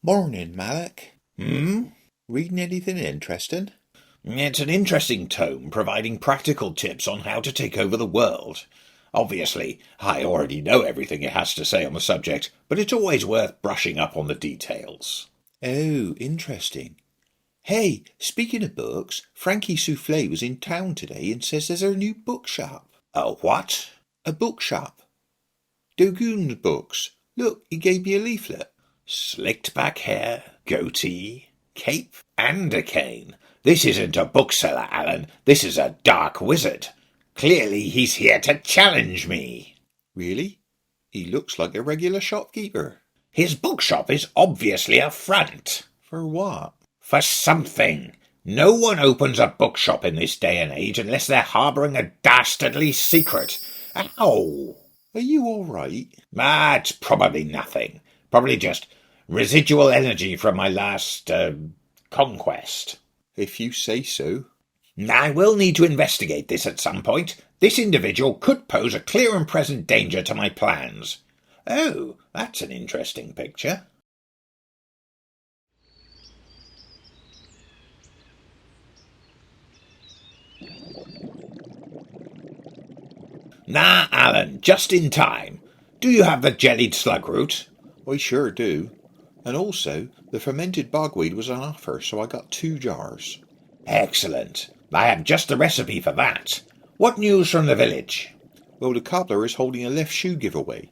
Morning, Malach. Reading anything interesting? It's an interesting tome providing practical tips on how to take over the world. Obviously, I already know everything it has to say on the subject, but it's always worth brushing up on the details. Oh, interesting. Hey, speaking of books, Frankie Soufflé was in town today and says there's a new bookshop. A what? A bookshop. Doon's books. Look, he gave me a leaflet. Slicked back hair, goatee, cape, and a cane. This isn't a bookseller, Alan. This is a dark wizard. Clearly he's here to challenge me. Really? He looks like a regular shopkeeper. His bookshop is obviously a front. For what? For something. No one opens a bookshop in this day and age unless they're harbouring a dastardly secret. Ow! Are you all right? It's probably nothing. Probably just residual energy from my last, conquest. If you say so. I will need to investigate this at some point. This individual could pose a clear and present danger to my plans. Oh, that's an interesting picture. Alan, just in time. Do you have the jellied slug root? I sure do. And also, the fermented bogweed was on offer, so I got 2 jars. Excellent. I have just the recipe for that. What news from the village? Well, the cobbler is holding a left shoe giveaway.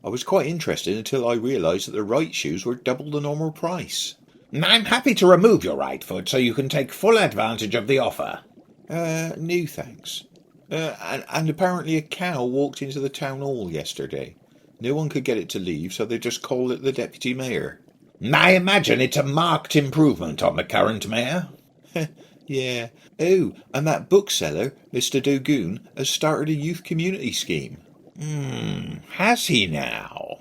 I was quite interested until I realised that the right shoes were double the normal price. I'm happy to remove your right foot so you can take full advantage of the offer. No thanks. And apparently a cow walked into the town hall yesterday. No one could get it to leave, so they just called it the deputy mayor. I imagine it's a marked improvement on the current mayor. Yeah. Oh, and that bookseller, Mr. Doon, has started a youth community scheme. Has he now?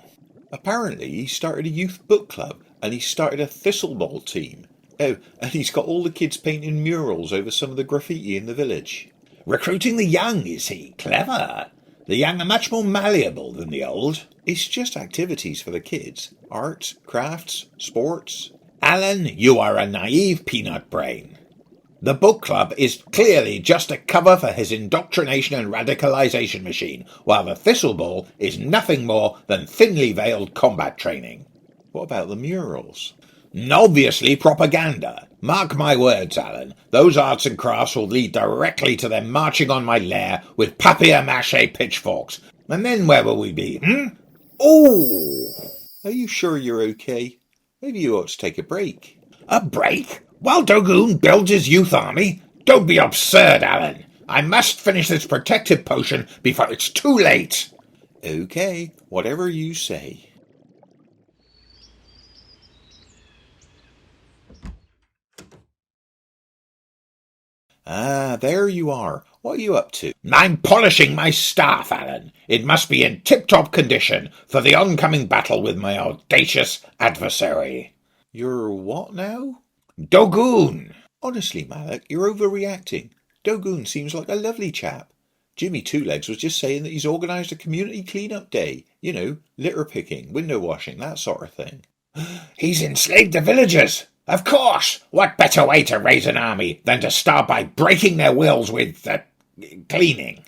Apparently he started a youth book club, and he started a thistleball team. Oh, and he's got all the kids painting murals over some of the graffiti in the village. Recruiting the young, is he? Clever. The young are much more malleable than the old. It's just activities for the kids. Arts, crafts, sports. Alan, you are a naive peanut brain. The book club is clearly just a cover for his indoctrination and radicalization machine, while the thistleball is nothing more than thinly veiled combat training. What about the murals? Obviously propaganda. Mark my words, Alan. Those arts and crafts will lead directly to them marching on my lair with papier-mâché pitchforks. And then where will we be, Oh! Are you sure you're okay? Maybe you ought to take a break. A break? While Doon builds his youth army? Don't be absurd, Alan. I must finish this protective potion before it's too late. Okay, whatever you say. There you are. What are you up to? I'm polishing my staff, Alan. It must be in tip-top condition for the oncoming battle with my audacious adversary. You're what now? Doon! Honestly, Malach, you're overreacting. Doon seems like a lovely chap. Jimmy Two-Legs was just saying that he's organised a community clean-up day. You know, litter picking, window washing, that sort of thing. He's enslaved the villagers! Of course! What better way to raise an army than to start by breaking their wills with, cleaning?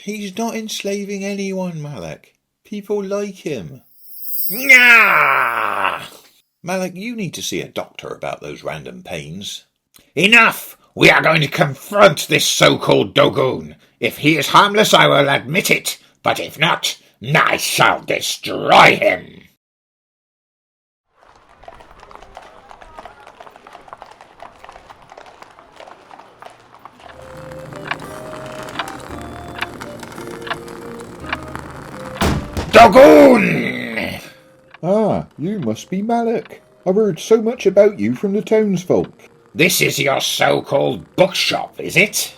He's not enslaving anyone, Malach. People like him. Nah! Malach, you need to see a doctor about those random pains. Enough! We are going to confront this so-called Doon. If he is harmless, I will admit it. But if not, I shall destroy him. Doon! You must be Malach. I've heard so much about you from the townsfolk. This is your so-called bookshop, is it?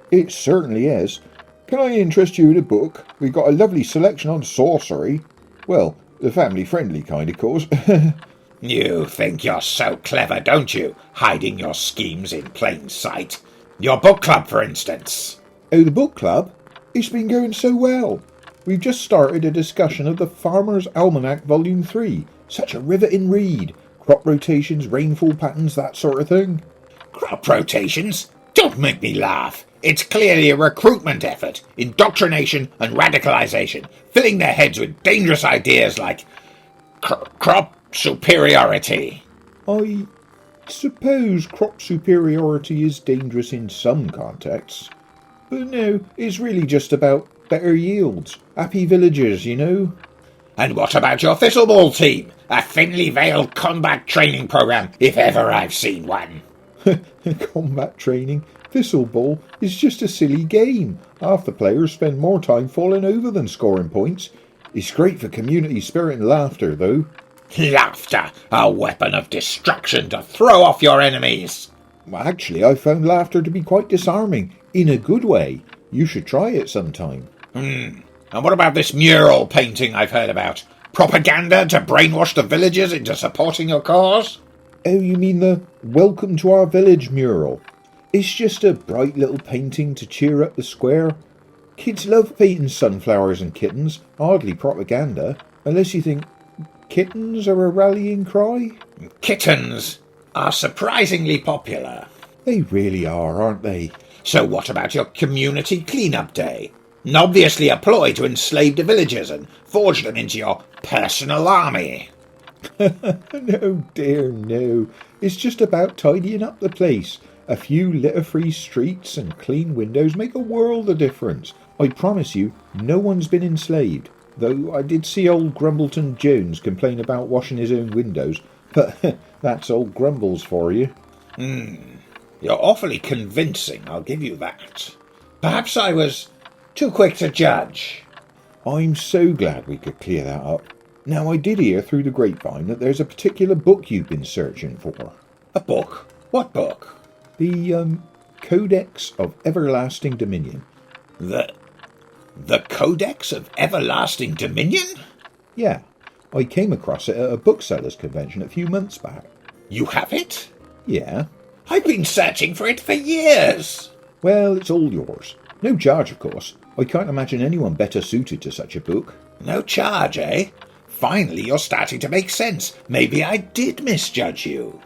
It certainly is. Can I interest you in a book? We've got a lovely selection on sorcery. Well, the family-friendly kind, of course. You think you're so clever, don't you? Hiding your schemes in plain sight. Your book club, for instance. Oh, the book club? It's been going so well. We've just started a discussion of the Farmer's Almanac Volume 3. Such a riveting read. Crop rotations, rainfall patterns, that sort of thing. Crop rotations? Don't make me laugh. It's clearly a recruitment effort, indoctrination and radicalization, filling their heads with dangerous ideas like crop superiority. I suppose crop superiority is dangerous in some contexts. But no, it's really just about better yields. Happy villagers, you know? And what about your Thistleball team? A thinly veiled combat training program, if ever I've seen one. Combat training. Thistleball is just a silly game. Half the players spend more time falling over than scoring points. It's great for community spirit and laughter, though. Laughter, a weapon of destruction to throw off your enemies. Actually, I found laughter to be quite disarming, in a good way. You should try it sometime. And what about this mural painting I've heard about? Propaganda to brainwash the villagers into supporting your cause? Oh, you mean the Welcome to Our Village mural? It's just a bright little painting to cheer up the square. Kids love painting sunflowers and kittens, hardly propaganda, unless you think kittens are a rallying cry. Kittens are surprisingly popular. They really are, aren't they? So what about your community clean-up day? Obviously a ploy to enslave the villagers and forge them into your personal army. No, dear, no. It's just about tidying up the place. A few litter-free streets and clean windows make a world of difference. I promise you, no one's been enslaved. Though I did see old Grumbleton Jones complain about washing his own windows. But that's old Grumbles for you. You're awfully convincing, I'll give you that. Perhaps I was too quick to judge. I'm so glad we could clear that up. Now, I did hear through the grapevine that there's a particular book you've been searching for. A book? What book? The, Codex of Everlasting Dominion. The Codex of Everlasting Dominion? Yeah, I came across it at a booksellers convention a few months back. You have it? Yeah. I've been searching for it for years. Well, it's all yours. No charge, of course. I can't imagine anyone better suited to such a book. No charge, eh? Finally, you're starting to make sense. Maybe I did misjudge you.